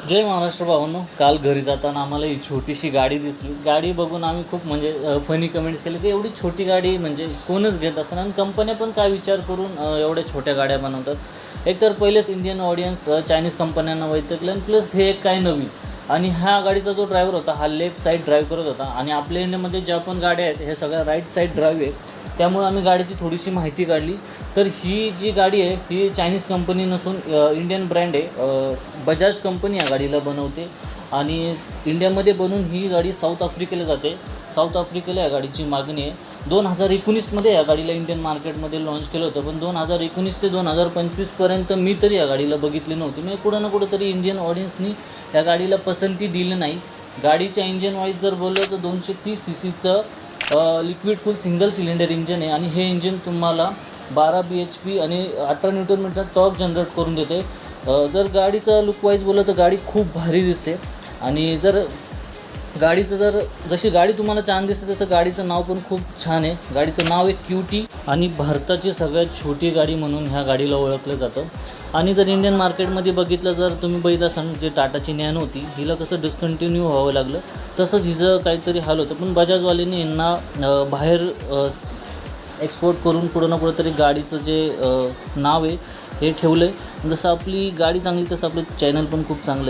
जय महाराष्ट्र भावांनो, काल घरी जाताना आम्हाला ही छोटीशी गाडी दिसली. गाडी बघून आम्ही खूप म्हणजे फनी कमेंट्स केले की एवढी छोटी गाडी म्हणजे कोणच घेत असणार आणि कंपन्या पण काय विचार करून एवढ्या छोट्या गाड्या बनवतात. एकतर पहिलेच इंडियन ऑडियन्स चायनीज कंपन्यांना वैतकलं आणि प्लस हे एक काय नवीन. आणि ह्या गाडीचा जो ड्रायव्हर होता हा लेफ्ट साईड ड्राईव्ह करत होता आणि आपल्या इंडियामध्ये ज्या पण गाड्या आहेत हे सगळ्या राईट साईड ड्राईव्ह आहे. त्यामुळे आम्ही गाडीची थोडीशी माहिती काढली. तर ही जी गाडी आहे ही चायनीज कंपनी नसून इंडियन ब्रँड आहे. बजाज कंपनी या गाडीला बनवते आणि इंडियामध्ये बनवून ही गाडी साऊथ आफ्रिकेला जाते. साऊथ आफ्रिकेला या गाडीची मागणी आहे. 2019मध्ये या गाडीला इंडियन मार्केटमध्ये लॉन्च केलं होतं, पण 2019 ते 2025पर्यंत मी तरी या गाडीला बघितली नव्हती. म्हणजे कुठं ना कुठं तरी इंडियन ऑडियन्सनी या गाडीला पसंती दिली नाही. गाडीच्या इंजिन वाईज जर बोललं तर 230 CCचं liquid full single cylinder engine आहे आणि हे इंजिन तुम्हाला 12 BHP आणि 18 Nm टॉर्क जनरेट करून देते. जर गाडीचा लुक वाईज बोललं तर गाडी खूप भारी दिसते आणि जर जशी गाडी तुम्हाला छान दिसते तसं गाडीचं नाव पण खूप छान आहे. गाडीचं नाव आहे QT आणि भारताची सगळ्यात छोटी गाडी म्हणून ह्या गाडीला ओळखलं जातं. आणि जर इंडियन मार्केटमध्ये बघितलं, जर तुम्ही बघित असाल जे टाटाची नॅनो होती हिला कसं डिस्कंटिन्यू व्हावं लागलं, तसंच हिचं काहीतरी हाल होतं. पण बजाजवाल्यांनी यांना बाहेर एक्सपोर्ट करून कुठं ना कुठं तरी गाडीचं जे नाव आहे हे ठेवलं आहे. जसं आपली गाडी चांगली तसं आपलं चॅनल पण खूप चांगलं आहे.